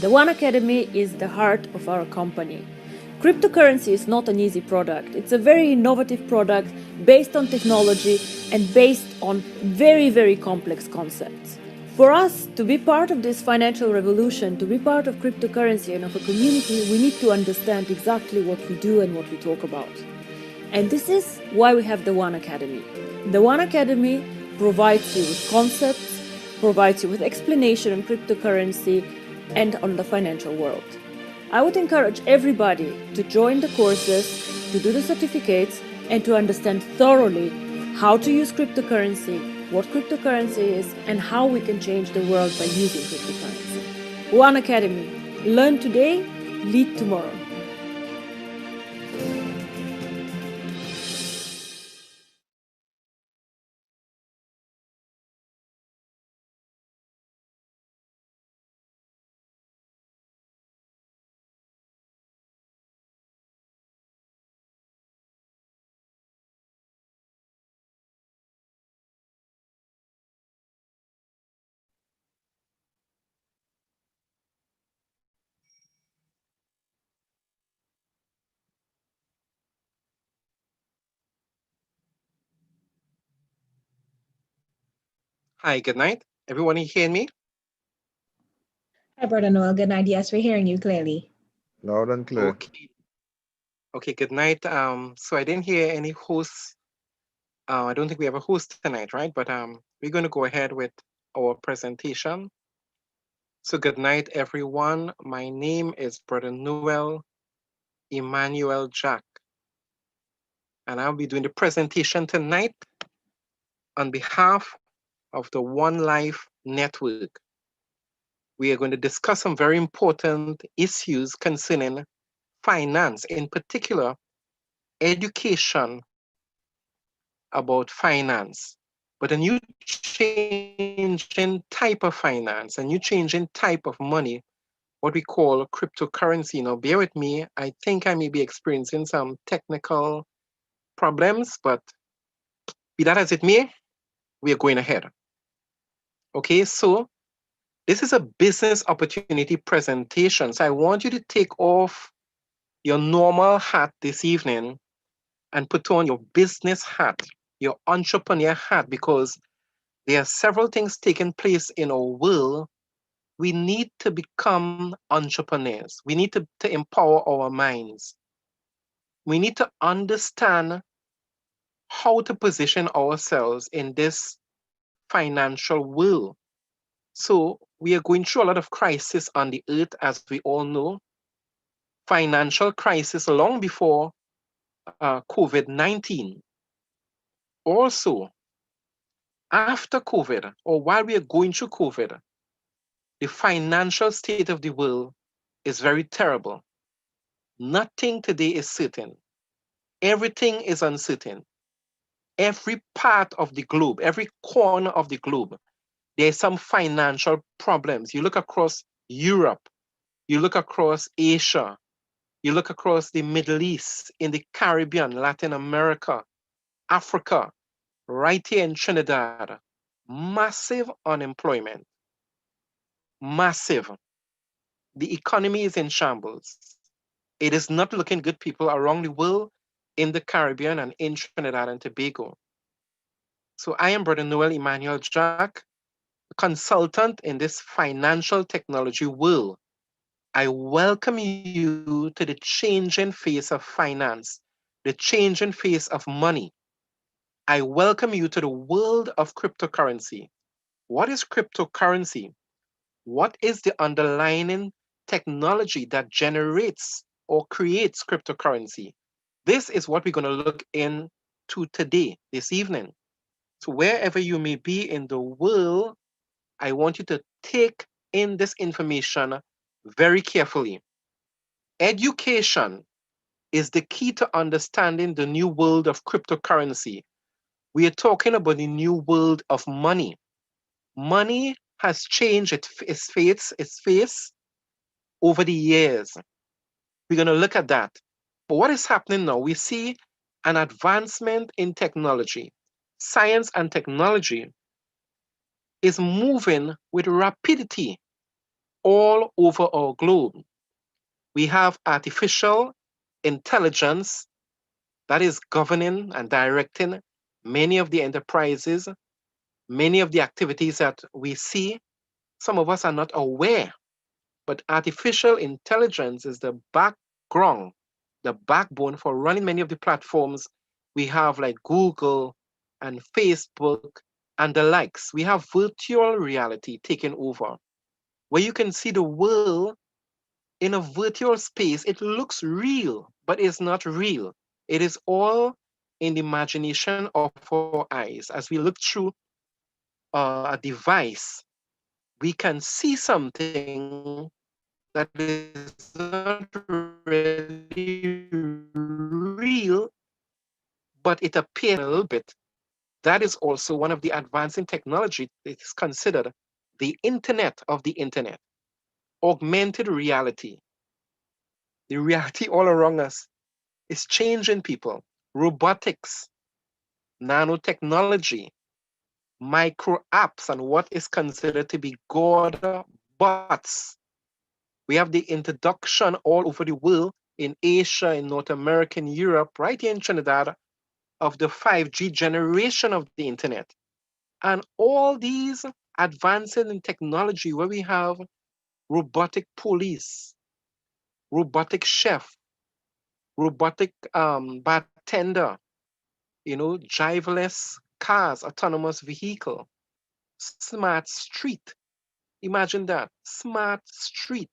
The OneAcademy is the heart of our company. Cryptocurrency is not an easy product. It's a very innovative product based on technology and based on very, very complex concepts. For us to be part of this financial revolution, to be part of cryptocurrency and of a community, we need to understand exactly what we do and what we talk about. And this is why we have the OneAcademy. The OneAcademy provides you with concepts, provides you with explanation on cryptocurrency and on the financial world. I would encourage everybody to join the courses, to do the certificates, and to understand thoroughly how to use cryptocurrency, what cryptocurrency is, and how we can change the world by using cryptocurrency. OneAcademy. Learn today, lead tomorrow. Hi, good night. Everyone hearing me? Hi, Brother Noel. Good night. Yes, we're hearing you clearly. Loud and clear. Okay. Okay, good night. So I didn't hear any hosts. I don't think we have a host tonight, right? But we're going to go ahead with our presentation. So good night, everyone. My name is Brother Noel Emmanuel Jack, and I'll be doing the presentation tonight on behalf of the One Life Network. We are going to discuss some very important issues concerning finance, in particular, education about finance, but a new changing type of finance, a new changing type of money, what we call cryptocurrency. Now, bear with me. I think I may be experiencing some technical problems, but be that as it may, we are going ahead. Okay, so this is a business opportunity presentation. So I want you to take off your normal hat this evening and put on your business hat, your entrepreneur hat, because there are several things taking place in our world. We need to become entrepreneurs. We need to empower our minds. We need to understand how to position ourselves in this financial world. So we are going through a lot of crisis on the earth, as we all know. Financial crisis long before COVID-19. Also, after COVID, or while we are going through COVID, the financial state of the world is very terrible. Nothing today is certain. Everything is uncertain. Every part of the globe, every corner of the globe, there's some financial problems. You look across Europe, you look across Asia, you look across the Middle East, in the Caribbean, Latin America, Africa, right here in Trinidad, massive unemployment. Massive. The economy is in shambles. It is not looking good, people around the world, in the Caribbean and in Trinidad and Tobago. So I am Brother Noel Emmanuel Jack, consultant in this financial technology world. I welcome you to the changing face of finance, the changing face of money. I welcome you to the world of cryptocurrency. What is cryptocurrency? What is the underlying technology that generates or creates cryptocurrency? This is what we're going to look into today, this evening. So wherever you may be in the world, I want you to take in this information very carefully. Education is the key to understanding the new world of cryptocurrency. We are talking about the new world of money. Money has changed its face over the years. We're going to look at that. But what is happening now? We see an advancement in technology. Science and technology is moving with rapidity. all over our globe. We have artificial intelligence that is governing and directing many of the enterprises, many of the activities that we see. Some of us are not aware, but artificial intelligence is the background, the backbone for running many of the platforms we have, like Google and Facebook and the likes. We have virtual reality taking over, where you can see the world in a virtual space. It looks real, but it's not real. It is all in the imagination of our eyes. As we look through a device, we can see something that is not really real, but it appears to be a little bit. That is also one of the advancing technology. It is considered the internet of the internet, augmented reality. The reality all around us is changing people. Robotics, nanotechnology, micro apps, and what is considered to be God bots. We have the introduction all over the world, in Asia, in North America, in Europe, right here in Trinidad, of the 5G generation of the internet. And all these advances in technology, where we have robotic police, robotic chef, robotic bartender, driverless cars, autonomous vehicle, smart street. Imagine that, smart street.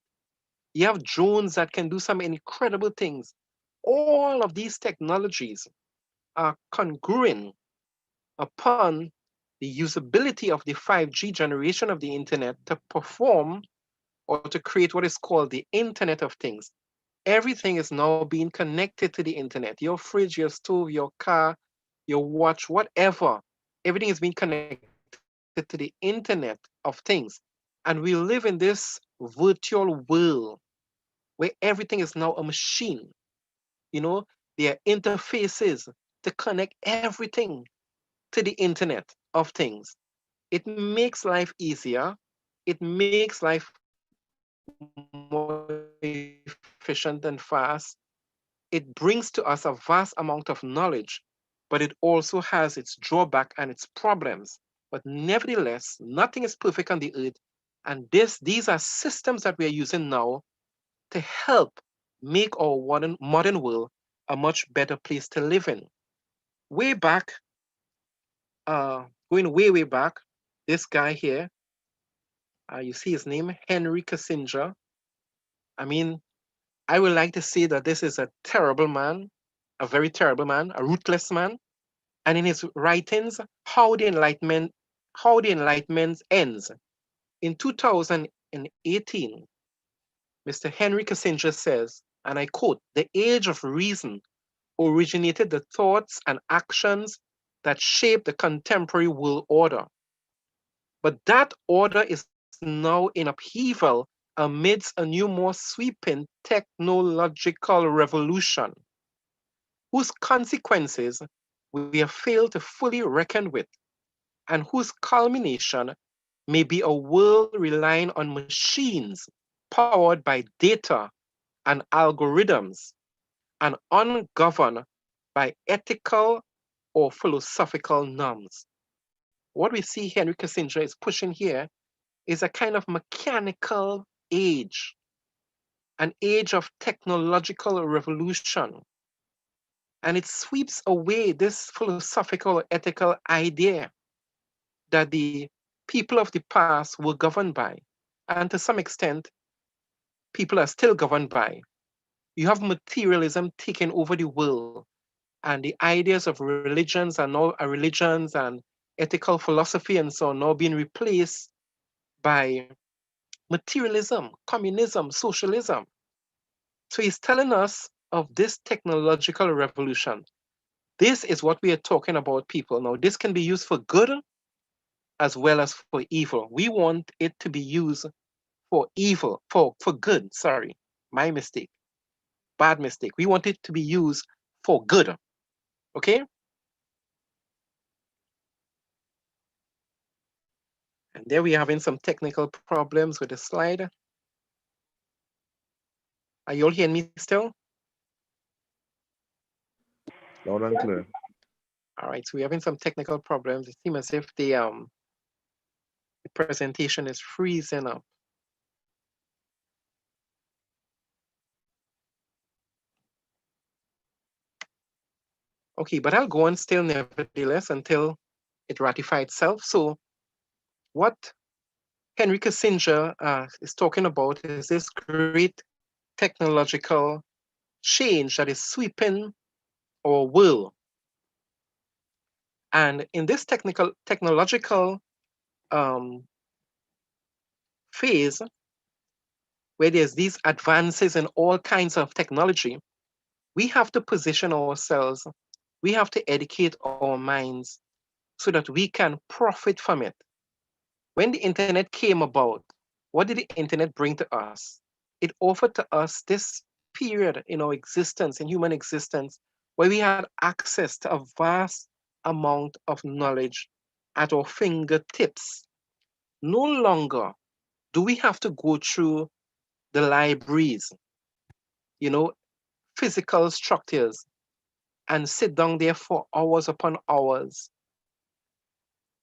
You have drones that can do some incredible things. All of these technologies are congruent upon the usability of the 5G generation of the internet to perform or to create what is called the Internet of Things. Everything is now being connected to the internet. Your fridge, your stove, your car, your watch, whatever. Everything is being connected to the Internet of Things. And we live in this virtual world where everything is now a machine. You know, there are interfaces to connect everything to the Internet of Things. It makes life easier. It makes life more efficient and fast. It brings to us a vast amount of knowledge, but it also has its drawback and its problems. But nevertheless, nothing is perfect on the earth. And these are systems that we are using now to help make our modern world a much better place to live in. Way back, going way back, this guy here, you see his name, Henry Kissinger. I mean, I would like to say that this is a terrible man, a very terrible man, a ruthless man. And in his writings, How the Enlightenment Ends, in 2018, Mr. Henry Kissinger says, and I quote, "The age of reason originated the thoughts and actions that shape the contemporary world order. But that order is now in upheaval amidst a new, more sweeping technological revolution, whose consequences we have failed to fully reckon with, and whose culmination may be a world relying on machines powered by data and algorithms and ungoverned by ethical or philosophical norms." What we see Henry Kissinger is pushing here is a kind of mechanical age, an age of technological revolution. And it sweeps away this philosophical, ethical idea that the people of the past were governed by. And to some extent, people are still governed by. You have materialism taking over the world, and the ideas of religions are now religions and ethical philosophy and so on now being replaced by materialism, communism, socialism. So he's telling us of this technological revolution. This is what we are talking about, people. Now, this can be used for good as well as for evil. We want it to be used for evil, for good, sorry, my mistake, bad mistake. We want it to be used for good, okay? And there we are having some technical problems with the slide. Are you all hearing me still? Loud and clear. All right, so we're having some technical problems. It seems as if the presentation is freezing up. Okay, but I'll go on still nevertheless until it ratifies itself. So what Henry Kissinger is talking about is this great technological change that is sweeping our world. And in this technological phase, where there's these advances in all kinds of technology, we have to position ourselves, we have to educate our minds so that we can profit from it. When the internet came about, what did the internet bring to us? It offered to us this period in our existence, in human existence, where we had access to a vast amount of knowledge at our fingertips. No longer do we have to go through the libraries, you know, physical structures, and sit down there for hours upon hours.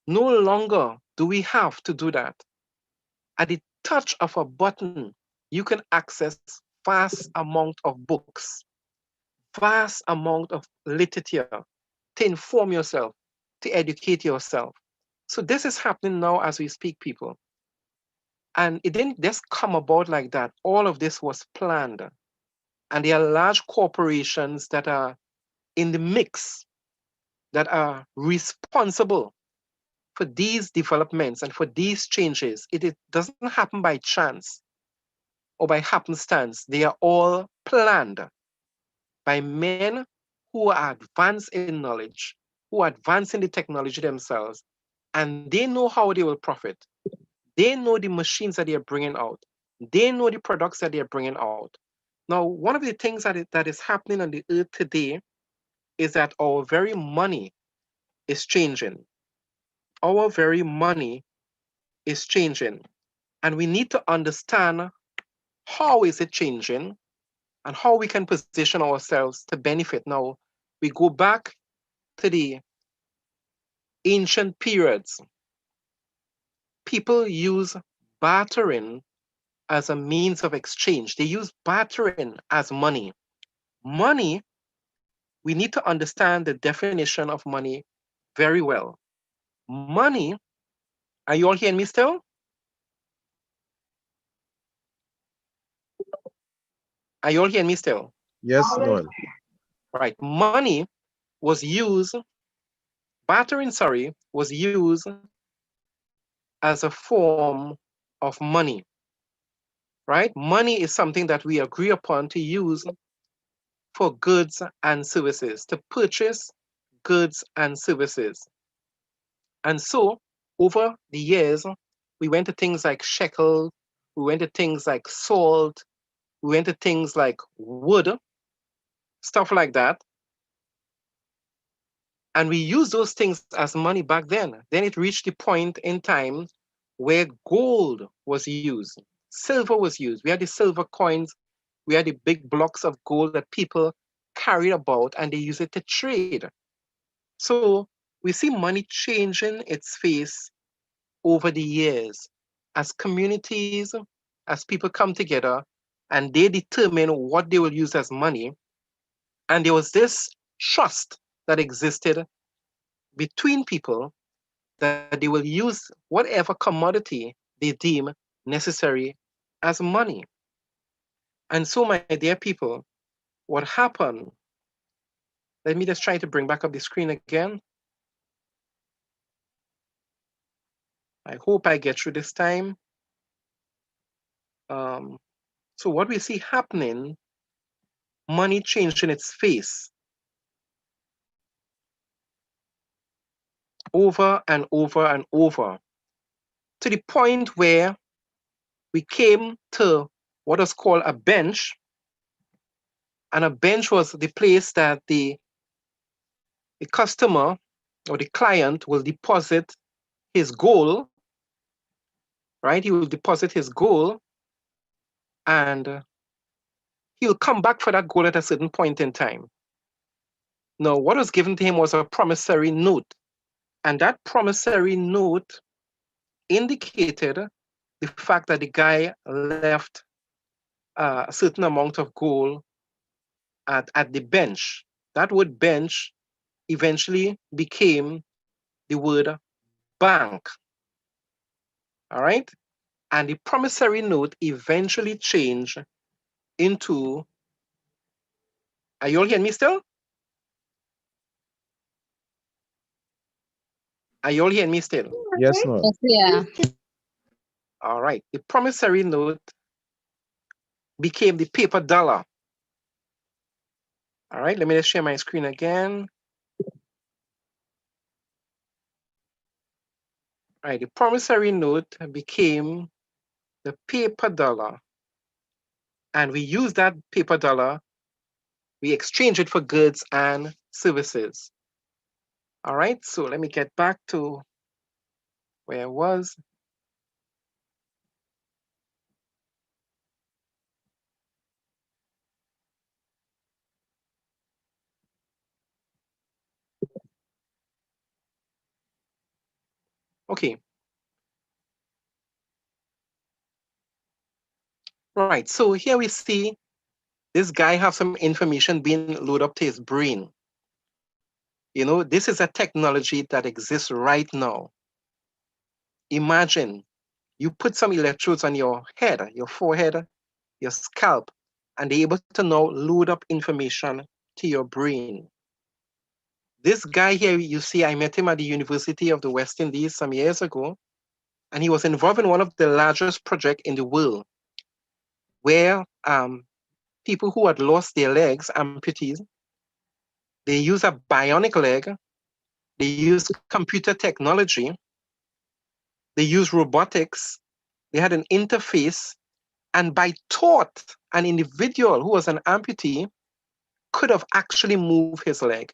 No longer do we have to do that. At the touch of a button, you can access vast amount of books, vast amount of literature to inform yourself, to educate yourself. So this is happening now as we speak, people. And it didn't just come about like that. All of this was planned. And there are large corporations that are in the mix, that are responsible for these developments and for these changes. It doesn't happen by chance or by happenstance. They are all planned by men who are advanced in knowledge, who are advanced in the technology themselves, and they know how they will profit. They know the machines that they're bringing out. They know the products that they're bringing out. Now, one of the things that is happening on the earth today is that our very money is changing. Our very money is changing. And we need to understand how is it changing and how we can position ourselves to benefit. Now, we go back to the ancient periods. People use bartering as a means of exchange. They use bartering as money. Money, we need to understand the definition of money very well. Money, are you all hearing me still? Are you all hearing me still? Yes, Noel. Right. Money was used, bartering, sorry, was used as a form of money, right? Money is something that we agree upon to use for goods and services, to purchase goods and services. And so over the years, we went to things like shekel, we went to things like salt, we went to things like wood, stuff like that. And we used those things as money back then. Then it reached the point in time where gold was used, silver was used. We had the silver coins, we had the big blocks of gold that people carried about and they use it to trade. So we see money changing its face over the years as communities, as people come together and they determine what they will use as money. And there was this trust that existed between people that they will use whatever commodity they deem necessary as money. And so, my dear people, what happened, let me just try to bring back up the screen again. I hope I get through this time. So what we see happening, money changing its face over and over and over, to the point where we came to what was called a bench. And a bench was the place that the customer or the client will deposit his goal, right? He will deposit his goal and he'll come back for that goal at a certain point in time. Now, what was given to him was a promissory note. And that promissory note indicated the fact that the guy left a certain amount of gold at the bench. That word bench eventually became the word bank. All right? And the promissory note eventually changed into, are you all hearing me still? Are you all hearing me still? Yes, Noel. Yeah. All right. The promissory note became the paper dollar. All right, let me just share my screen again. All right, the promissory note became the paper dollar. And we use that paper dollar, we exchange it for goods and services. All right, so let me get back to where I was. Okay. Right, so here we see this guy have some information being loaded up to his brain. You know, this is a technology that exists right now. Imagine you put some electrodes on your head, your forehead, your scalp, and they're able to now load up information to your brain. This guy here, you see, I met him at the University of the West Indies some years ago, and he was involved in one of the largest projects in the world, where people who had lost their legs, amputees, they use a bionic leg, they use computer technology, they use robotics, they had an interface, and by thought, an individual who was an amputee could have actually moved his leg.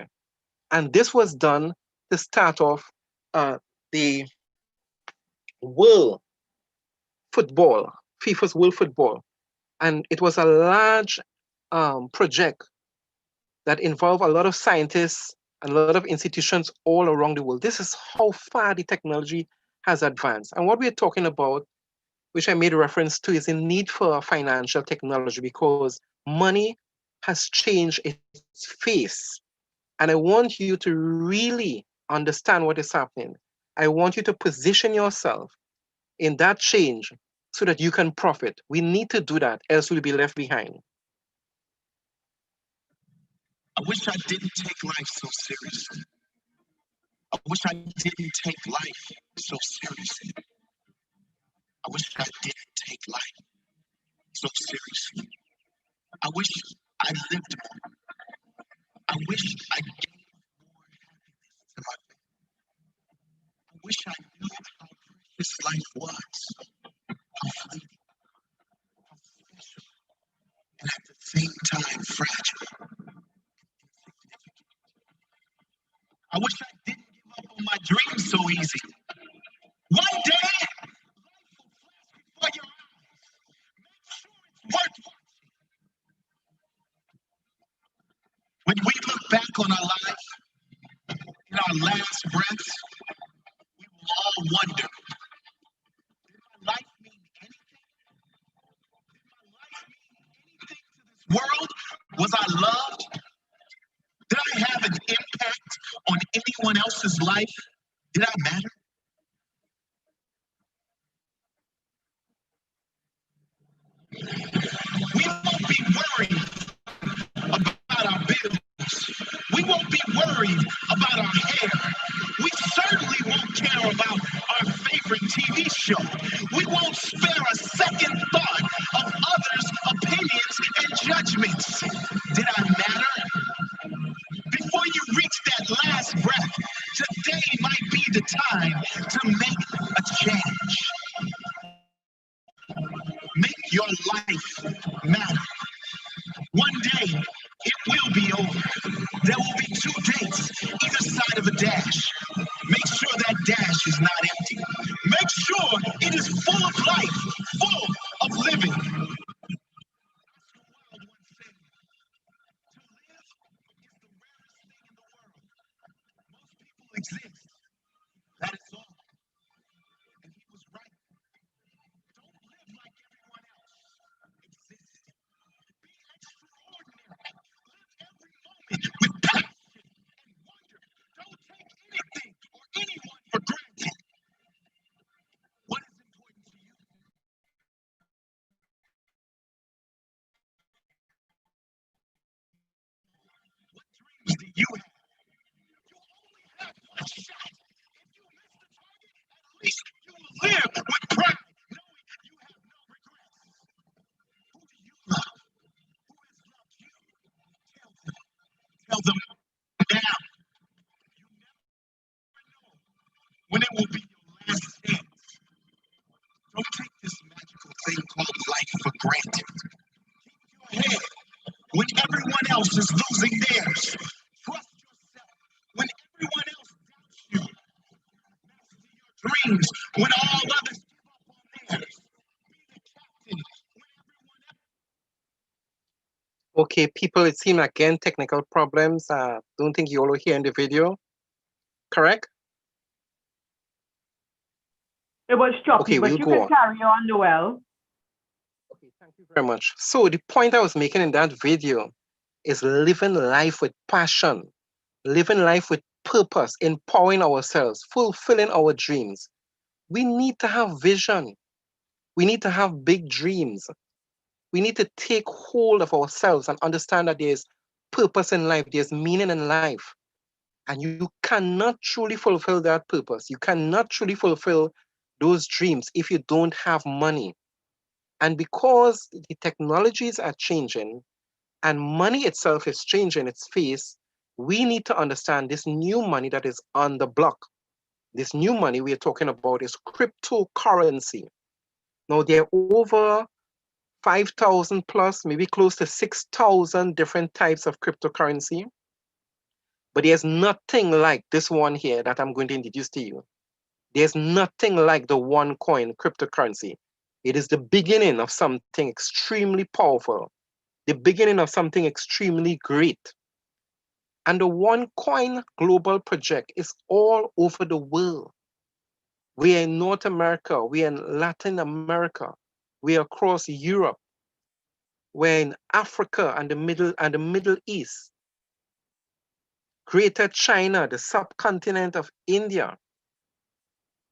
And this was done to start off the world football, FIFA's world football. And it was a large project that involved a lot of scientists and a lot of institutions all around the world. This is how far the technology has advanced. And what we're talking about, which I made reference to, is the need for financial technology, because money has changed its face. And I want you to really understand what is happening. I want you to position yourself in that change so that you can profit. We need to do that, else we'll be left behind. I wish I didn't take life so seriously. I wish I didn't take life so seriously. I wish I didn't take life so seriously. I wish I lived more. I wish I gave more happiness to my family. I wish I knew how precious life was, how fleeting, how special, and at the same time fragile. I wish I didn't give up on my dreams so easy. One day, life will flash before your eyes. Make sure it's worth watching. When we look back on our life, in our last breaths, we will all wonder, did my life mean anything? Did my life mean anything to this world? Was I loved? Did I have an impact on anyone else's life? Did I matter? We won't be worried about our bills. We won't be worried about our hair. We certainly won't care about our favorite TV show. We won't spare a second thought of others' opinions and judgments. Did I matter? Before you reach that last breath, today might be the time to make a change. Make your life matter. One day, it will be over. There will be 2 dates, either side of a dash. Make sure that dash is not empty. Make sure it is full of life, full of living. here with pride, knowing you have no regrets. Who do you love? Who has loved you? Tell them now. You never know when it will be your last chance. Don't take this magical thing called life for granted. Keep your head when everyone else is losing theirs. Trust yourself when everyone else doubts you. Master your dreams when all others give up on theirs. Be the captain when everyone else. Okay, people, it seemed again technical problems. Don't think you all hear in the video, correct? It was choppy, Okay, but we'll you go can on. carry on, Noel. Okay, thank you very much. So the point I was making in that video is living life with passion, living life with purpose, empowering ourselves, fulfilling our dreams. We need to have vision. We need to have big dreams. We need to take hold of ourselves and understand that there's purpose in life, there's meaning in life. And you cannot truly fulfill that purpose. You cannot truly fulfill those dreams if you don't have money. And because the technologies are changing and money itself is changing its face, we need to understand this new money that is on the block. This new money we are talking about is cryptocurrency. Now, there are over 5,000 plus, maybe close to 6,000 different types of cryptocurrency. But there's nothing like this one here that I'm going to introduce to you. There's nothing like the OneCoin cryptocurrency. It is the beginning of something extremely powerful, the beginning of something extremely great. And the OneCoin global project is all over the world. We are in North America, we are in Latin America, we are across Europe, we're in Africa and the Middle East, Greater China, the subcontinent of India,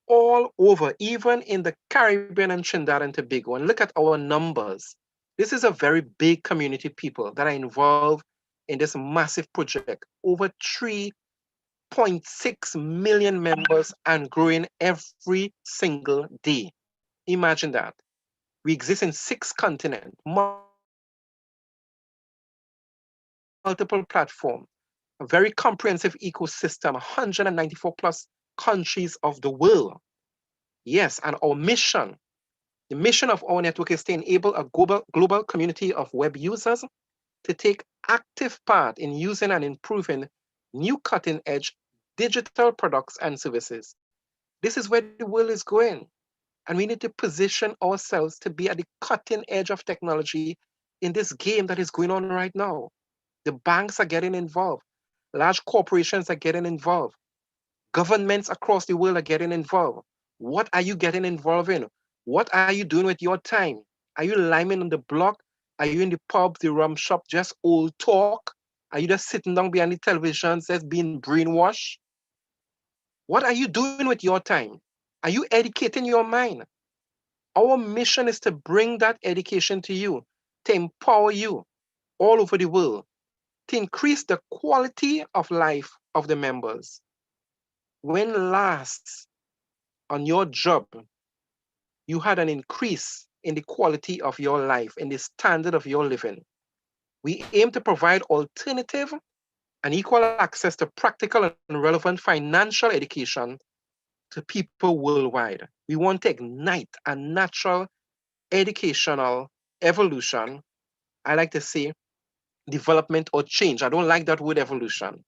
all over, even in the Caribbean and Trinidad and Tobago. And look at our numbers. This is a very big community of people that are involved in this massive project. Over 3.6 million members and growing every single day. Imagine that. We exist in 6 continents, multiple platforms, a very comprehensive ecosystem, 194 plus countries of the world. Yes, and our mission, the mission of our network is to enable a global community of web users to take active part in using and improving new cutting-edge digital products and services. This is where the world is going. And we need to position ourselves to be at the cutting edge of technology in this game that is going on right now. The banks are getting involved. Large corporations are getting involved. Governments across the world are getting involved. What are you getting involved in? What are you doing with your time? Are you liming on the block? Are you in the pub, the rum shop, just old talk? Are you just sitting down behind the television, just being brainwashed? What are you doing with your time? Are you educating your mind? Our mission is to bring that education to you, to empower you all over the world, to increase the quality of life of the members. When last on your job, you had an increase in the quality of your life, in the standard of your living. We aim to provide alternative and equal access to practical and relevant financial education to people worldwide. We want to ignite a natural educational evolution. I like to say development or change. I don't like that word evolution.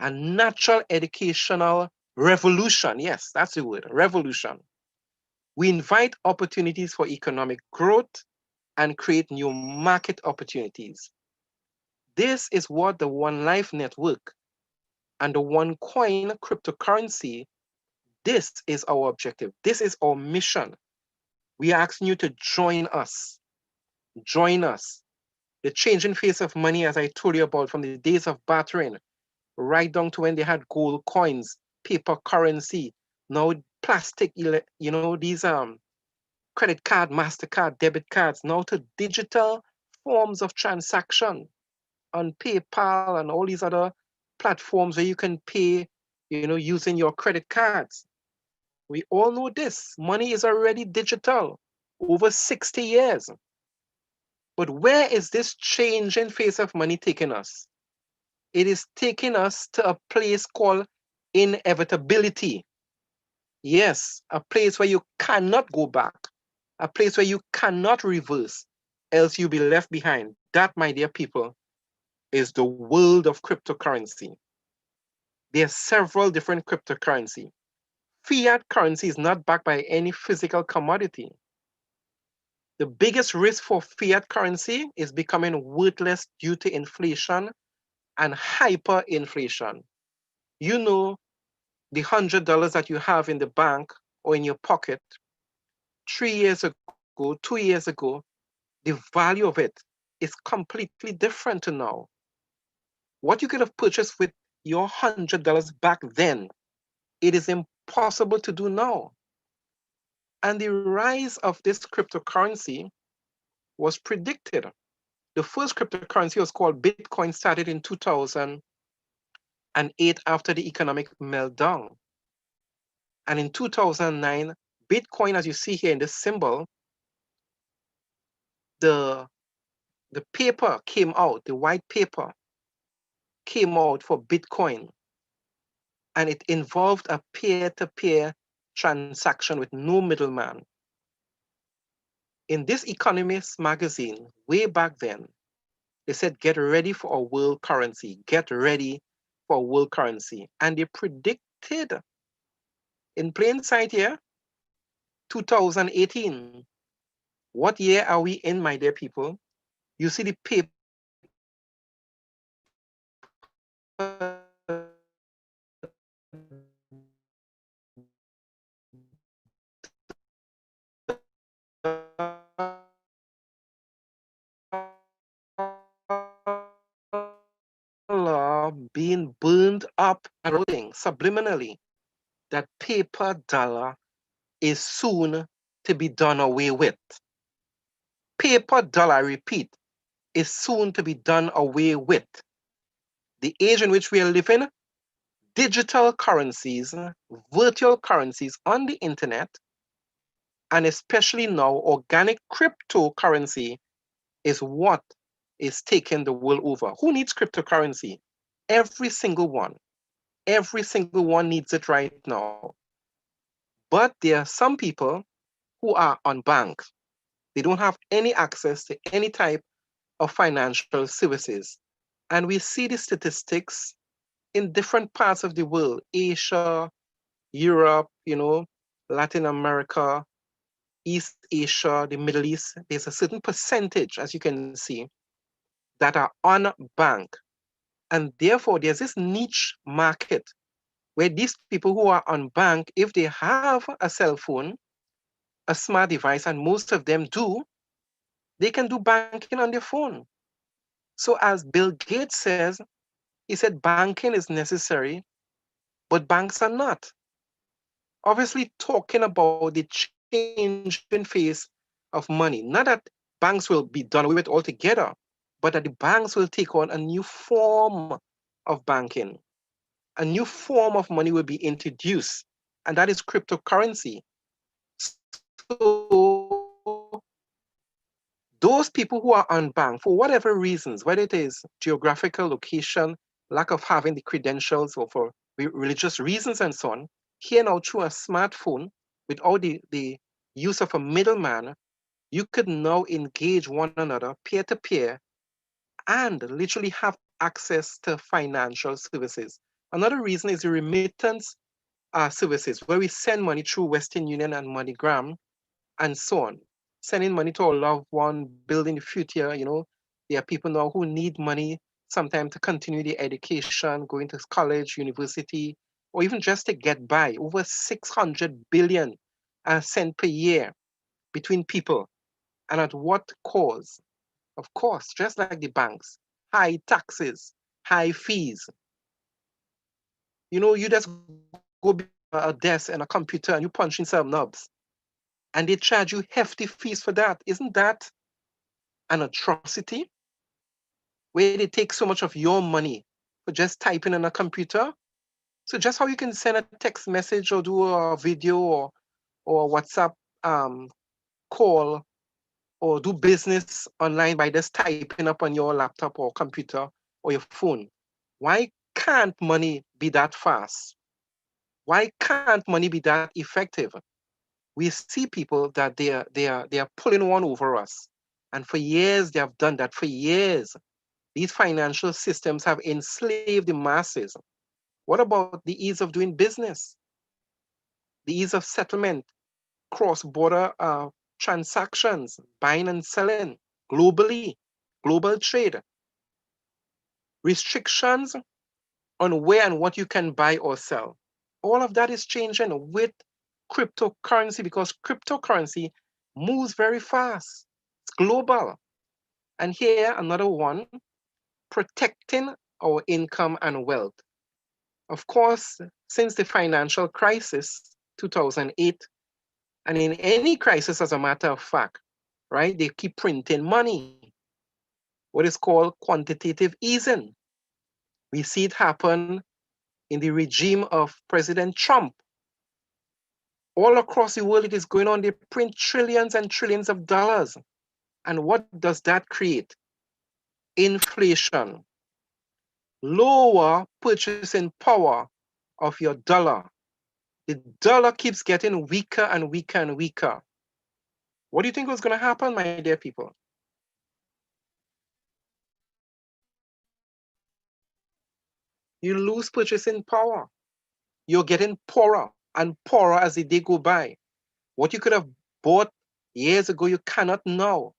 A natural educational revolution. Yes, that's the word, revolution. We invite opportunities for economic growth and create new market opportunities. This is what the One Life Network and the OneCoin cryptocurrency, this is our objective. This is our mission. We are asking you to join us. Join us. The changing face of money, as I told you about, from the days of bartering, right down to when they had gold coins, paper currency, now plastic, these credit card, MasterCard, debit cards, now to digital forms of transaction on PayPal and all these other platforms where you can pay, using your credit cards. We all know this. Money is already digital, over 60 years. But where is this change in face of money taking us? It is taking us to a place called inevitability. Yes, a place where you cannot go back, a place where you cannot reverse, else you'll be left behind. That, my dear people, is the world of cryptocurrency. There are several different cryptocurrency. Fiat currency is not backed by any physical commodity. The biggest risk for fiat currency is becoming worthless due to inflation and hyperinflation. You know, the $100 that you have in the bank or in your pocket 3 years ago, 2 years ago, the value of it is completely different to now. What you could have purchased with your $100 back then, it is impossible to do now. And the rise of this cryptocurrency was predicted. The first cryptocurrency was called Bitcoin, started in 2008 after the economic meltdown. And in 2009, Bitcoin, as you see here in this symbol, the paper came out, the white paper came out for Bitcoin. And it involved a peer-to-peer transaction with no middleman. In this Economist magazine, way back then, they said, get ready for a world currency, get ready for a world currency. And they predicted in plain sight here, 2018. What year are we in, my dear people? You see the paper being burned up and rolling subliminally. That paper dollar is soon to be done away with. Paper dollar, I repeat, is soon to be done away with. The age in which we are living, digital currencies, virtual currencies on the internet, and especially now organic cryptocurrency is what is taking the world over. Who needs cryptocurrency? Every single one. Every single one needs it right now. But there are some people who are unbanked. They don't have any access to any type of financial services. And we see the statistics in different parts of the world, Asia, Europe, Latin America, East Asia, the Middle East. There's a certain percentage, as you can see, that are unbanked. And therefore, there's this niche market where these people who are unbanked, if they have a cell phone, a smart device, and most of them do, they can do banking on their phone. So as Bill Gates says, he said banking is necessary, but banks are not. Obviously talking about the change in face of money, not that banks will be done away with altogether, but that the banks will take on a new form of banking. A new form of money will be introduced, and that is cryptocurrency. So those people who are unbanked, for whatever reasons, whether it is geographical location, lack of having the credentials, or for religious reasons and so on, here now through a smartphone, without the use of a middleman, you could now engage one another peer-to-peer and literally have access to financial services. Another reason is the remittance services, where we send money through Western Union and MoneyGram and so on. Sending money to a loved one, building the future, there are people now who need money sometimes to continue their education, going to college, university, or even just to get by. Over 600 billion are sent per year between people. And at what cause? Of course, just like the banks, high taxes, high fees. You just go behind a desk and a computer and you punch in some knobs, and they charge you hefty fees for that. Isn't that an atrocity? Where they take so much of your money for just typing on a computer? So just how you can send a text message or do a video or WhatsApp call or do business online by just typing up on your laptop or computer or your phone. Why can't money be that fast? Why can't money be that effective? We see people that they are pulling one over us. And for years they have done that. For years, these financial systems have enslaved the masses. What about the ease of doing business? The ease of settlement, cross-border transactions, buying and selling globally, global trade, restrictions on where and what you can buy or sell. All of that is changing with cryptocurrency because cryptocurrency moves very fast. It's global. And here, another one, protecting our income and wealth. Of course, since the financial crisis, 2008, and in any crisis, as a matter of fact, right, they keep printing money, what is called quantitative easing. We see it happen in the regime of President Trump. All across the world, it is going on. They print trillions and trillions of dollars. And what does that create? Inflation. Lower purchasing power of your dollar. The dollar keeps getting weaker and weaker and weaker. What do you think was going to happen, my dear people? You lose purchasing power. You're getting poorer and poorer as the day go by. What you could have bought years ago, you cannot now.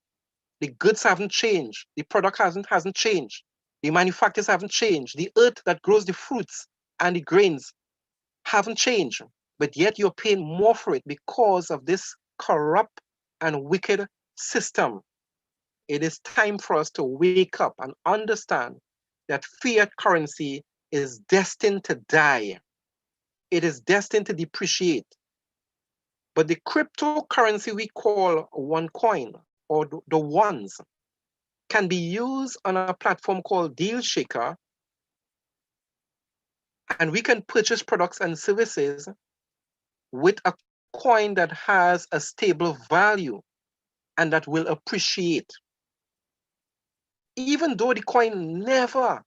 The goods haven't changed. The product hasn't changed. The manufacturers haven't changed. The earth that grows the fruits and the grains haven't changed. But yet you're paying more for it because of this corrupt and wicked system. It is time for us to wake up and understand that fiat currency is destined to die. It is destined to depreciate. But the cryptocurrency we call OneCoin or the ones can be used on a platform called DealShaker, and we can purchase products and services with a coin that has a stable value and that will appreciate. Even though the coin never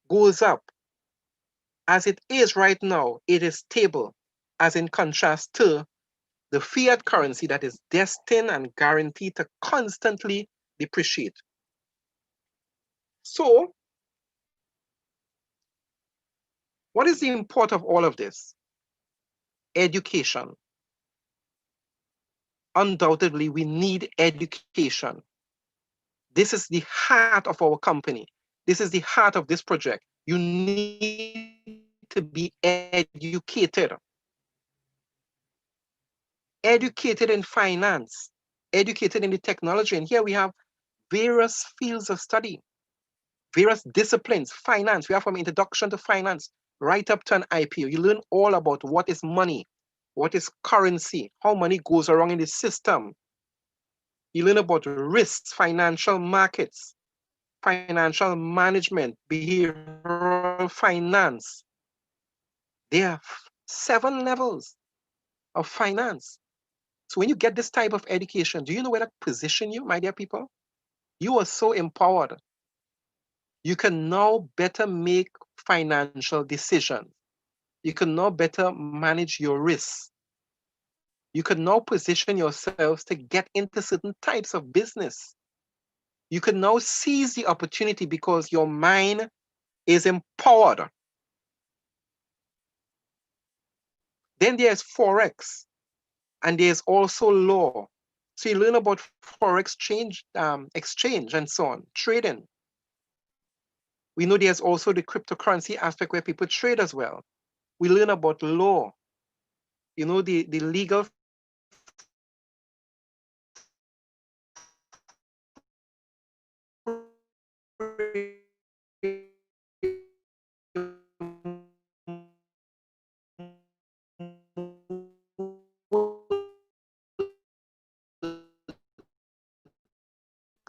goes up, as it is right now, it is stable, as in contrast to the fiat currency that is destined and guaranteed to constantly depreciate. So, what is the import of all of this? Education. Undoubtedly, we need education. This is the heart of our company. This is the heart of this project. You need to be educated. Educated in finance, educated in the technology. And here we have various fields of study, various disciplines, finance. We have from introduction to finance right up to an IPO. You learn all about what is money, what is currency, how money goes around in the system. You learn about risks, financial markets, financial management, behavioral finance. There are 7 levels of finance. So when you get this type of education, do you know where that position you, my dear people? You are so empowered. You can now better make financial decisions. You can now better manage your risks. You can now position yourselves to get into certain types of business. You can now seize the opportunity because your mind is empowered. Then there's Forex, and there's also law. So you learn about Forex exchange and so on, trading. We know there's also the cryptocurrency aspect where people trade as well. We learn about law, you know, the legal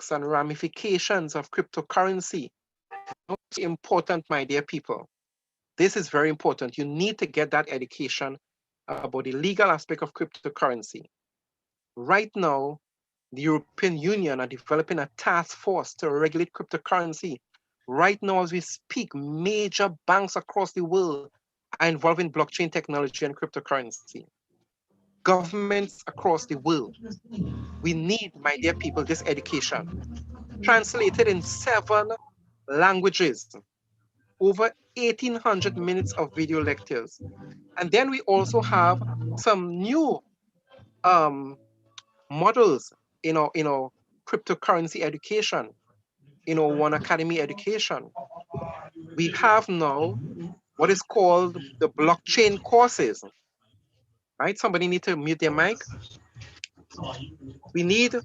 and ramifications of cryptocurrency. Most important, my dear people. This is very important. You need to get that education about the legal aspect of cryptocurrency. Right now, the European Union are developing a task force to regulate cryptocurrency. Right now, as we speak, major banks across the world are involved in blockchain technology and cryptocurrency. Governments across the world. We need, my dear people, this education. Translated in 7 languages, over 1,800 minutes of video lectures. And then we also have some new models in our cryptocurrency education, in our OneAcademy education. We have now what is called the blockchain courses, right? Somebody need to mute their mic. We need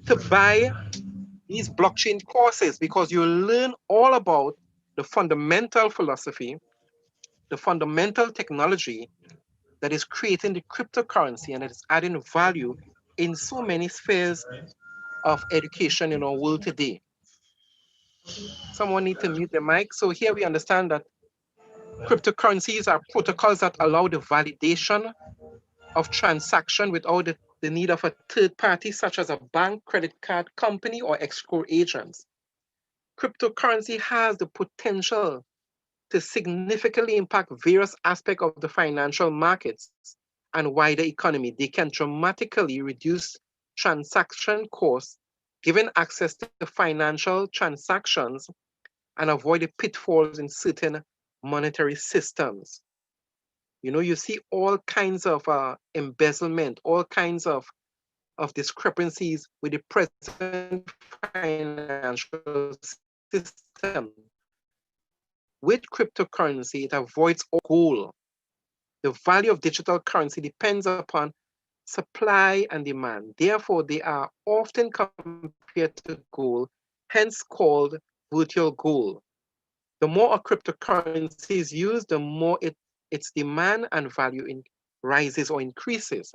to buy these blockchain courses because you learn all about the fundamental philosophy, the fundamental technology that is creating the cryptocurrency and that is adding value in so many spheres of education in our world today. Someone need to mute the mic. So here we understand that cryptocurrencies are protocols that allow the validation of transaction without the need of a third party, such as a bank, credit card company, or escrow agents. Cryptocurrency has the potential to significantly impact various aspects of the financial markets and wider economy. They can dramatically reduce transaction costs, giving access to financial transactions and avoid the pitfalls in certain monetary systems. You know, you see all kinds of embezzlement, all kinds of discrepancies with the present financial system. With cryptocurrency, it avoids all goal. The value of digital currency depends upon supply and demand. Therefore, they are often compared to gold, hence called virtual gold. The more a cryptocurrency is used, the more its demand and value rises or increases.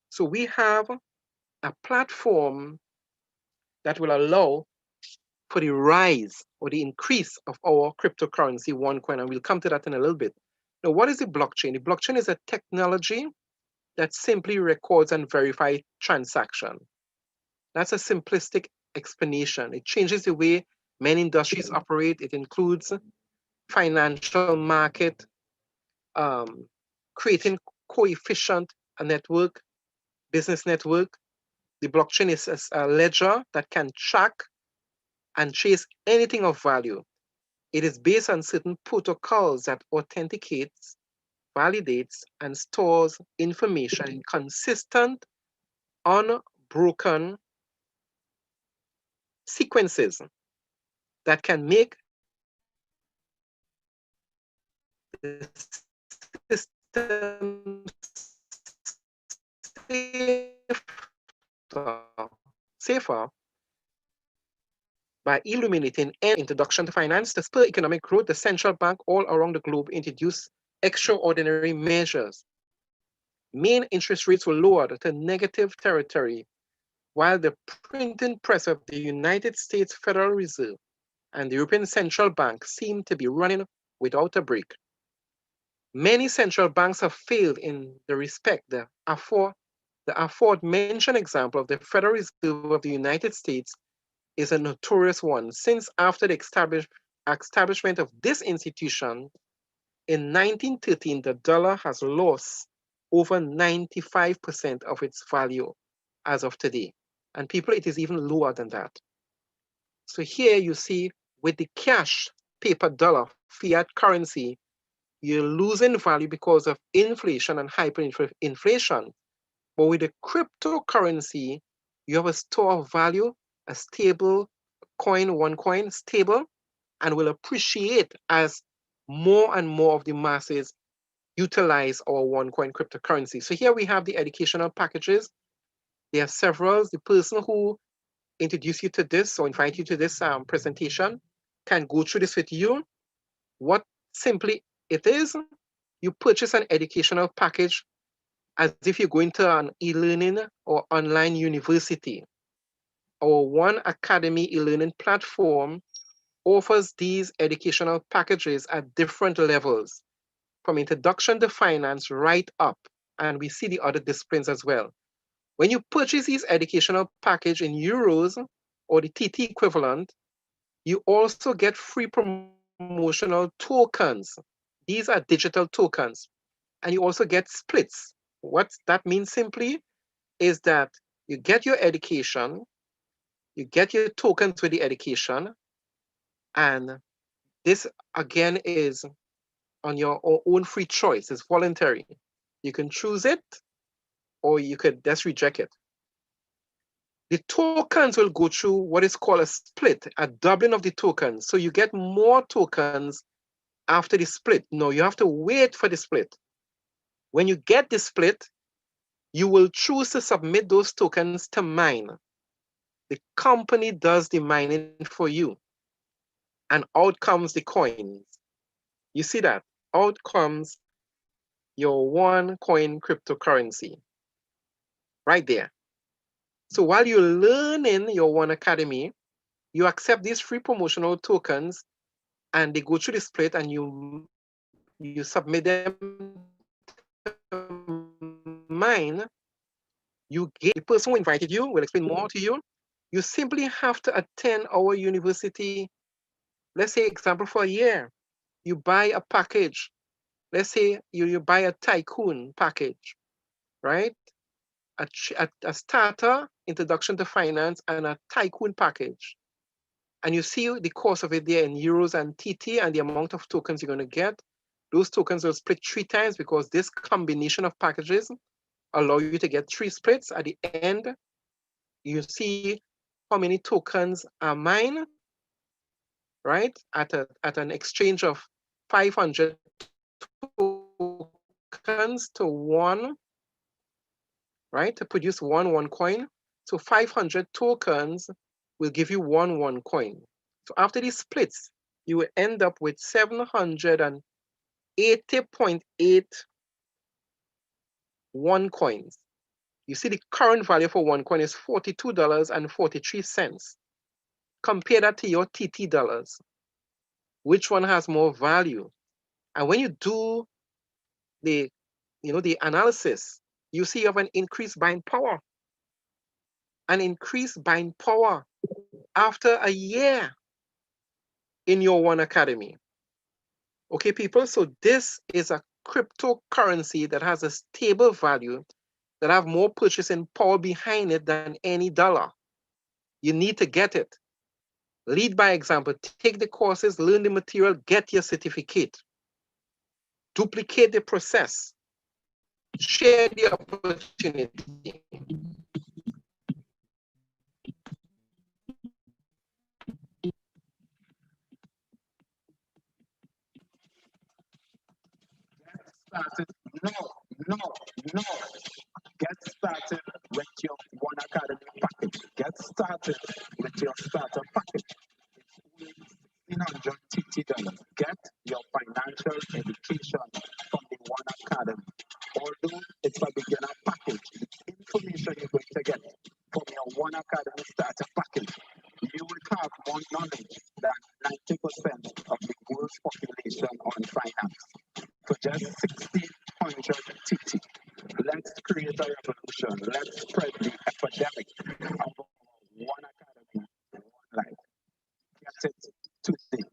So we have a platform that will allow for the rise or the increase of our cryptocurrency, OneCoin, and we'll come to that in a little bit. Now, what is the blockchain? The blockchain is a technology that simply records and verifies transaction. That's a simplistic explanation. It changes the way many industries operate. It includes financial market, creating coefficient a network, business network. The blockchain is a ledger that can track and trace anything of value. It is based on certain protocols that authenticates, validates, and stores information in consistent, unbroken sequences that can make the system safer by illuminating an introduction to finance. To spur economic growth, the central bank all around the globe introduced extraordinary measures. Main interest rates were lowered to negative territory, while the printing press of the United States Federal Reserve and the European Central Bank seemed to be running without a break. Many central banks have failed in the respect. The aforementioned example of the Federal Reserve of the United States is a notorious one, since after the establishment of this institution in 1913, the dollar has lost over 95% of its value as of today. And people, it is even lower than that. So here you see with the cash, paper dollar, fiat currency, you're losing value because of inflation and hyperinflation. But with the cryptocurrency, you have a store of value, a stable coin, OneCoin, stable, and will appreciate as more and more of the masses utilize our OneCoin cryptocurrency. So here we have the educational packages. There are several. The person who introduced you to this or invite you to this presentation can go through this with you. What simply it is, you purchase an educational package as if you're going to an e-learning or online university. Our OneAcademy e-learning platform offers these educational packages at different levels, from introduction to finance right up. And we see the other disciplines as well. When you purchase these educational package in euros or the TT equivalent, you also get free promotional tokens. These are digital tokens. And you also get splits. What that means simply is that you get your education, you get your tokens with the education, and this again is on your own free choice. It's voluntary. You can choose it or you could just reject it. The tokens will go through what is called a split, a doubling of the tokens. So you get more tokens after the split. No, you have to wait for the split. When you get the split, you will choose to submit those tokens to mine. The company does the mining for you. And out comes the coins. You see that? Out comes your OneCoin cryptocurrency. Right there. So while you're learning your OneAcademy, you accept these free promotional tokens and they go through the split and you submit them to mine. You get the person who invited you will explain more to you. You simply have to attend our university, let's say example for a year. You buy a package. Let's say you buy a tycoon package, right? A starter, introduction to finance, and a tycoon package. And you see the cost of it there in euros and TT and the amount of tokens you're going to get. Those tokens will split 3 times because this combination of packages allow you to get 3 splits. At the end, you see how many tokens are mine, right? At an exchange of 500 tokens to 1, right? To produce one coin. So 500 tokens will give you one coin. So after these splits, you will end up with 780.8 OneCoins. You see the current value for one coin is $42.43. Compare that to your TT dollars. Which one has more value? And when you do the analysis, you see you have an increased buying power. An increased buying power after a year in your OneAcademy. Okay, people, so this is a cryptocurrency that has a stable value, that have more purchasing power behind it than any dollar. You need to get it. Lead by example, take the courses, learn the material, get your certificate. Duplicate the process. Share the opportunity. Started. No. Get started with your OneAcademy package. Get started with your starter package. It's $1,600 TT. Get your financial education from the OneAcademy. Although it's a beginner package, the information you're going to get from your OneAcademy starter package, you will have more knowledge than 90% of the world's population on finance. For just 1,600 TT. Let's create a revolution. Let's spread the epidemic of OneAcademy, one life. Get it today.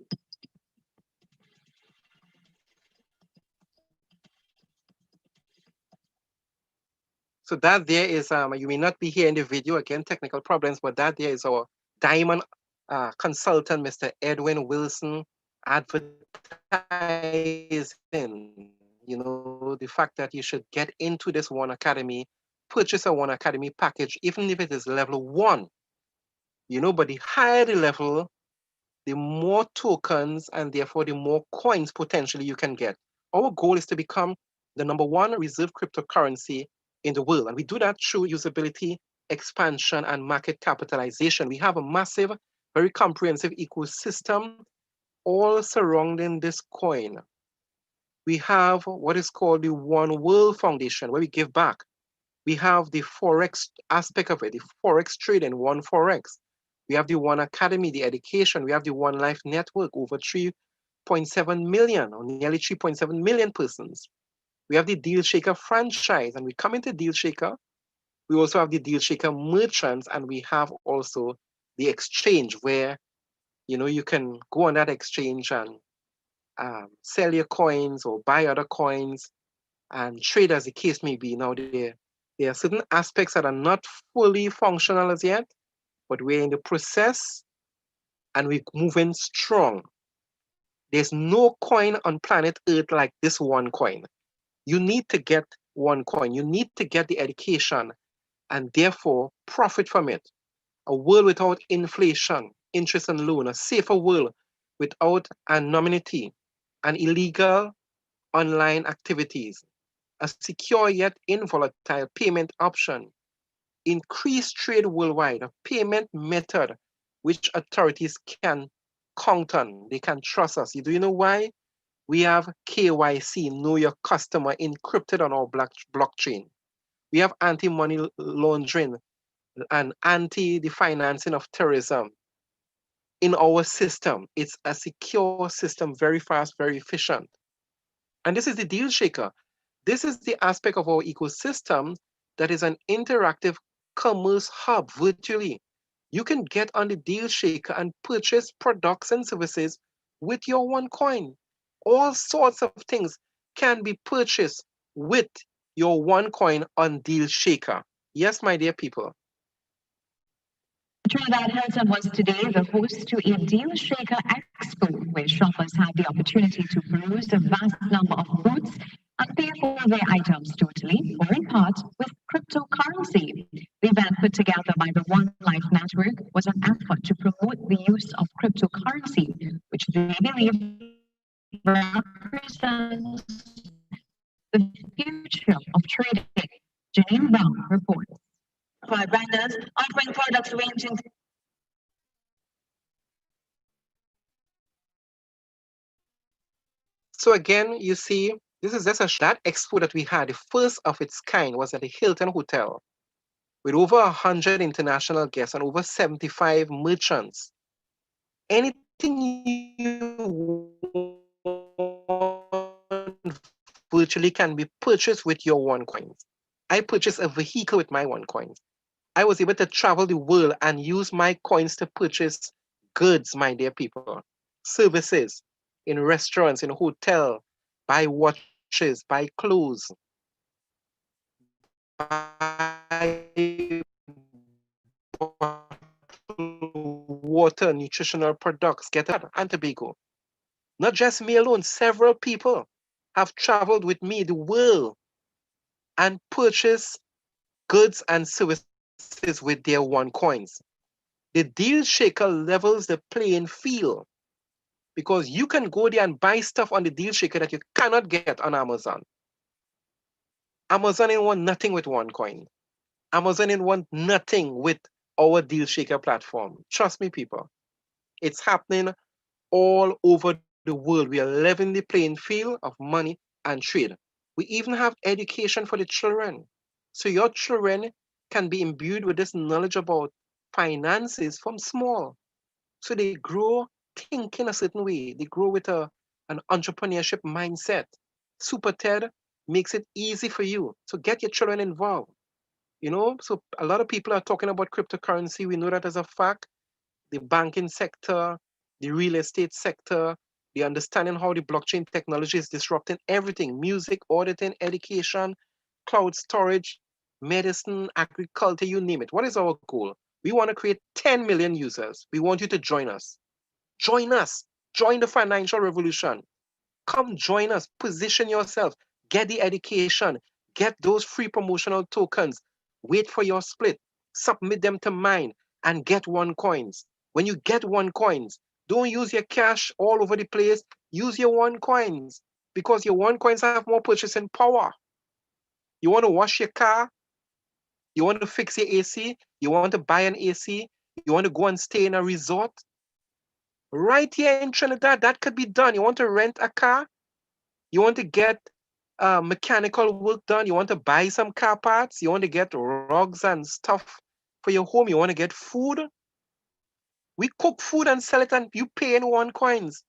So that there is, you may not be here in the video, again, technical problems, but that there is our diamond consultant, Mr. Edwin Wilson, advertising, the fact that you should get into this OneAcademy, purchase a OneAcademy package, even if it is level 1, but the higher the level, the more tokens and therefore the more coins potentially you can get. Our goal is to become the #1 reserve cryptocurrency in the world. And we do that through usability, expansion, and market capitalization. We have a massive, very comprehensive ecosystem all surrounding this coin. We have what is called the One World Foundation, where we give back. We have the Forex aspect of it, the Forex trading, One Forex. We have the OneAcademy, the education. We have the One Life Network, over 3.7 million, or nearly 3.7 million persons. We have the Deal Shaker franchise, and we come into Deal Shaker. We also have the Deal Shaker merchants, and we have also the exchange where, you know, you can go on that exchange and sell your coins or buy other coins and trade as the case may be. Now, there are certain aspects that are not fully functional as yet, but we're in the process and we're moving strong. There's no coin on planet Earth like this one coin. You need to get one coin. You need to get the education and therefore profit from it. A world without inflation, interest and loan, a safer world without anonymity and illegal online activities, a secure yet involatile payment option, increased trade worldwide, a payment method which authorities can count on, they can trust us. Do you know why? We have KYC, know your customer, encrypted on our blockchain. We have anti-money laundering and anti the financing of terrorism in our system. It's a secure system, very fast, very efficient. And this is the Deal Shaker. This is the aspect of our ecosystem that is an interactive commerce hub virtually. You can get on the Deal Shaker and purchase products and services with your OneCoin. All sorts of things can be purchased with your OneCoin on Deal Shaker. Yes, my dear people. Trinidad Hilton was today the host to a Deal Shaker Expo, where shoppers had the opportunity to peruse a vast number of booths and pay for their items totally or in part with cryptocurrency. The event put together by the One Life Network was an effort to promote the use of cryptocurrency, which they believe represents the future of trading. Janine Brown reports. For vendors offering products ranging. So again, you see, this is just that expo that we had, the first of its kind, was at the Hilton Hotel with over 100 international guests and over 75 merchants. Anything you want virtually can be purchased with your OneCoins. I purchased a vehicle with my OneCoins. I was able to travel the world and use my coins to purchase goods, my dear people, services in restaurants, in hotel, buy watches, buy clothes, buy water, nutritional products, get that, and Tobago. Not just me alone, several people have traveled with me the world and purchased goods and services with their OneCoins. The Deal Shaker levels the playing field because you can go there and buy stuff on the Deal Shaker that you cannot get on Amazon. Amazon ain't want nothing with OneCoin. Amazon ain't want nothing with our Deal Shaker platform. Trust me, people. It's happening all over the world. We are leveling the playing field of money and trade. We even have education for the children. So your children can be imbued with this knowledge about finances from small. So they grow thinking a certain way. They grow with an entrepreneurship mindset. Super TED makes it easy for you. So get your children involved. You know, so a lot of people are talking about cryptocurrency. We know that as a fact. The banking sector, the real estate sector, the understanding how the blockchain technology is disrupting everything: music, auditing, education, cloud storage, medicine, agriculture, you name it. What is our goal? We want to create 10 million users. We want you to join us. Join us. Join the financial revolution. Come join us. Position yourself. Get the education. Get those free promotional tokens. Wait for your split. Submit them to mine and get OneCoins. When you get OneCoins, don't use your cash all over the place. Use your OneCoins because your OneCoins have more purchasing power. You want to wash your car? You want to fix your AC? You want to buy an AC? You want to go and stay in a resort? Right here in Trinidad, that could be done. You want to rent a car? You want to get mechanical work done? You want to buy some car parts? You want to get rugs and stuff for your home? You want to get food? We cook food and sell it, and you pay in OneCoins.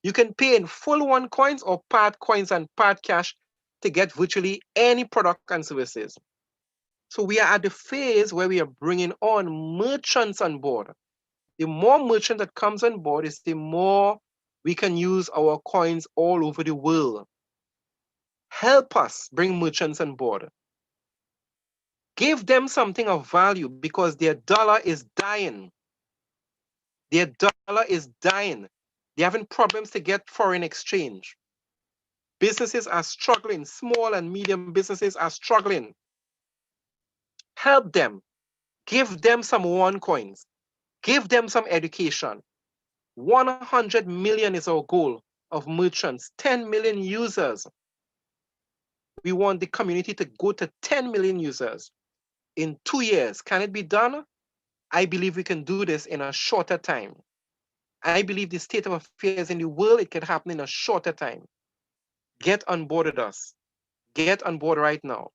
You can pay in full OneCoins or part coins and part cash to get virtually any product and services. So we are at the phase where we are bringing on merchants on board. The more merchant that comes on board is the more we can use our coins all over the world. Help us bring merchants on board. Give them something of value because their dollar is dying. Their dollar is dying. They're having problems to get foreign exchange. Businesses are struggling. Small and medium businesses are struggling. Help them. Give them some OneCoins. Give them some education. 100 million is our goal of merchants, 10 million users. We want the community to go to 10 million users in 2 years. Can it be done? I believe we can do this in a shorter time. I believe the state of affairs in the world, it can happen in a shorter time. Get on board with us. Get on board right now.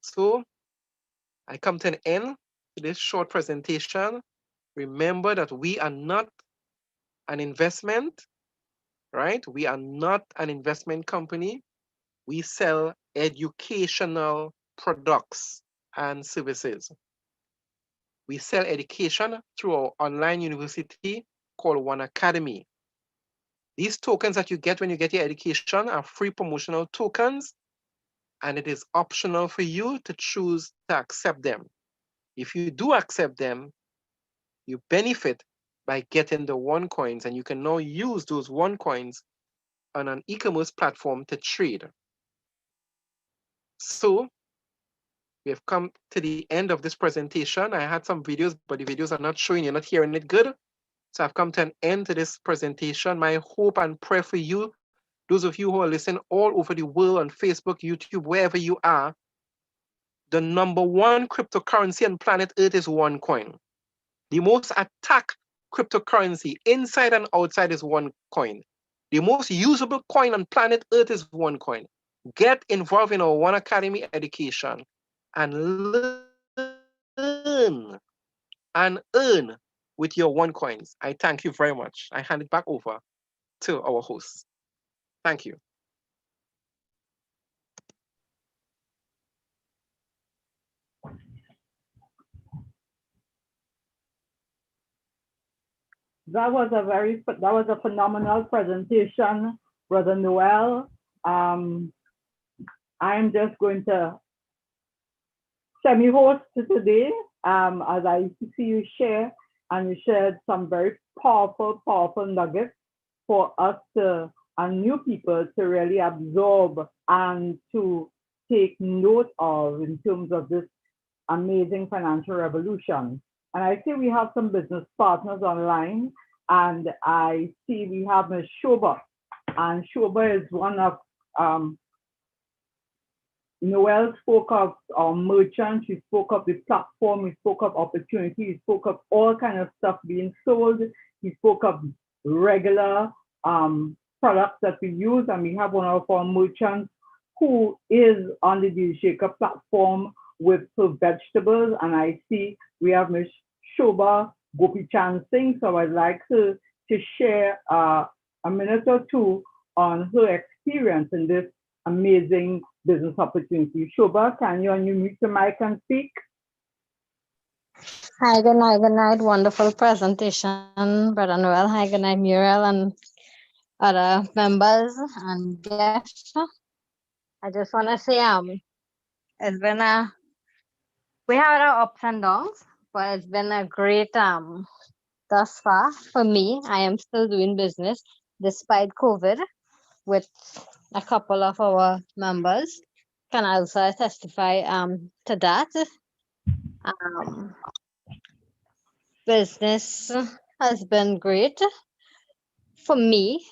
So I come to an end to this short presentation. Remember that we are not an investment, right? We are not an investment company. We sell educational products and services. We sell education through our online university called OneAcademy. These tokens that you get when you get your education are free promotional tokens, and it is optional for you to choose to accept them. If you do accept them, you benefit by getting the OneCoins, and you can now use those OneCoins on an e-commerce platform to trade. So we have come to the end of this presentation. I had some videos, but the videos are not showing, you're not hearing it good. So I've come to an end to this presentation. My hope and prayer for you, those of you who are listening all over the world on Facebook, YouTube, wherever you are, the #1 cryptocurrency on planet Earth is OneCoin. The most attacked cryptocurrency inside and outside is OneCoin. The most usable coin on planet Earth is OneCoin. Get involved in our OneAcademy education and learn and earn with your OneCoins. I thank you very much. I hand it back over to our host. Thank you. That was a phenomenal presentation, Brother Noel. I'm just going to semi-host today as I see you share, and you shared some very powerful nuggets for us to, and new people to really absorb and to take note of in terms of this amazing financial revolution. And I see we have some business partners online, and I see we have Ms. Shoba, and Shoba is one of Noel spoke of merchants, she spoke of the platform, he spoke of opportunity, he spoke of all kind of stuff being sold, he spoke of regular products that we use, and we have one of our merchants who is on the Deal Shaker platform with vegetables, and I see we have Ms. Shoba Gopi-Chan Singh, so I'd like her to share a minute or two on her experience in this amazing business opportunity. Shoba, can you unmute the mic and speak? Hi, good night. Wonderful presentation, Brother Noel. Hi, good night, Muriel and other members and guests. I just want to say, it's been we had our ups and downs, but it's been a great thus far for me. I am still doing business despite COVID with a couple of our members. Can also testify to that. Business has been great for me,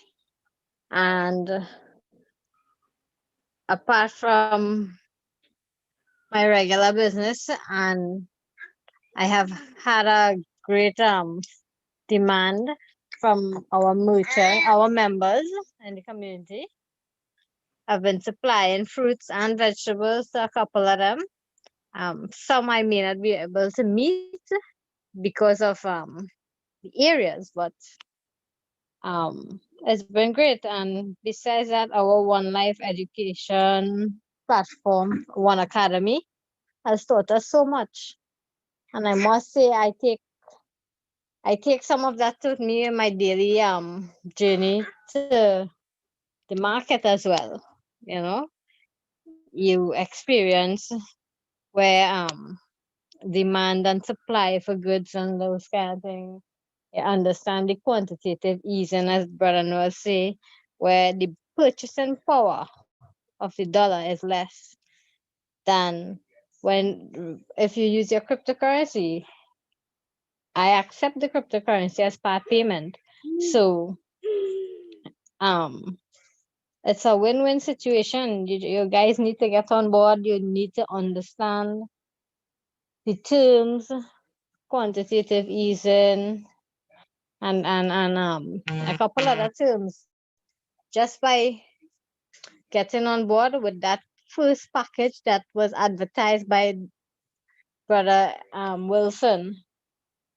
and apart from my regular business, and I have had a great demand from our members in the community. I've been supplying fruits and vegetables to a couple of them. Some I may not be able to meet because of the areas, but it's been great. And besides that, our One Life education platform, OneAcademy, has taught us so much. And I must say, I take some of that with me in my daily journey to the market as well. You know, you experience where demand and supply for goods and those kind of things. You understand the quantitative easing, as Brother Noah say, where the purchasing power of the dollar is less than when if you use your cryptocurrency. I accept the cryptocurrency as part payment. So it's a win-win situation. You guys need to get on board. You need to understand the terms, quantitative easing, and a couple other terms. Just by getting on board with that first package that was advertised by Brother Wilson,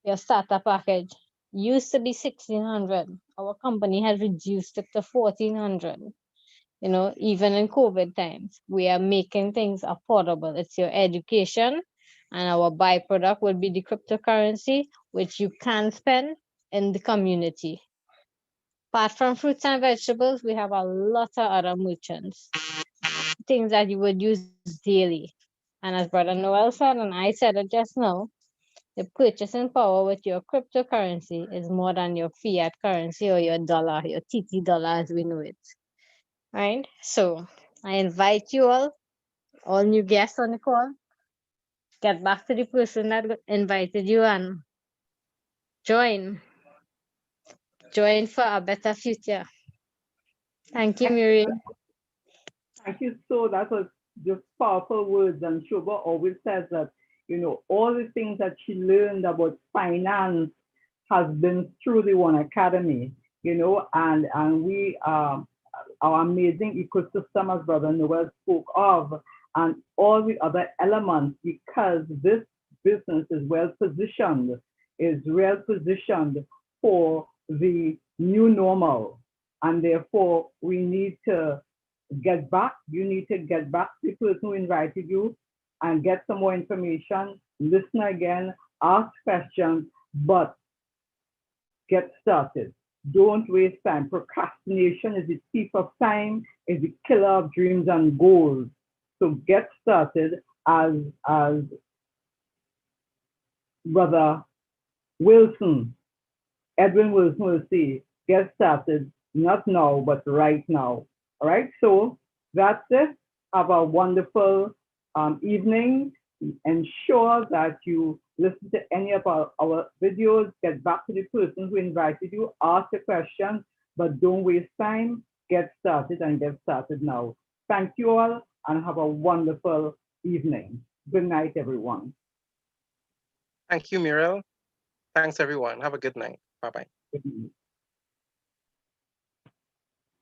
your starter package used to be 1,600. Our company has reduced it to 1,400. You know, even in COVID times, we are making things affordable. It's your education, and our byproduct will be the cryptocurrency, which you can spend in the community. Apart from fruits and vegetables, we have a lot of other merchants, things that you would use daily. And as Brother Noel said, and I said it just now, the purchasing power with your cryptocurrency is more than your fiat currency or your dollar, your TT dollar as we know it. Right? So I invite you all new guests on the call, get back to the person that invited you and join for a better future. Thank you, Miriam. Thank you. So that was just powerful words. And Shoba always says that, you know, all the things that she learned about finance has been through the OneAcademy, you know, and we, our amazing ecosystem, as Brother Noel spoke of, and all the other elements, because this business is well positioned for the new normal. And therefore, we need to get back. You need to get back to the person who invited you and get some more information, listen again, ask questions, but get started. Don't waste time. Procrastination is the thief of time, is the killer of dreams and goals. So get started, as Brother Wilson, Edwin Wilson will say, get started, not now, but right now. All right, so that's it. Have a wonderful evening. Ensure that you listen to any of our videos, get back to the person who invited you, ask a question, but don't waste time. Get started and get started now. Thank you all and have a wonderful evening. Good night, everyone. Thank you, Muriel. Thanks, everyone. Have a good night. Bye-bye. Good night.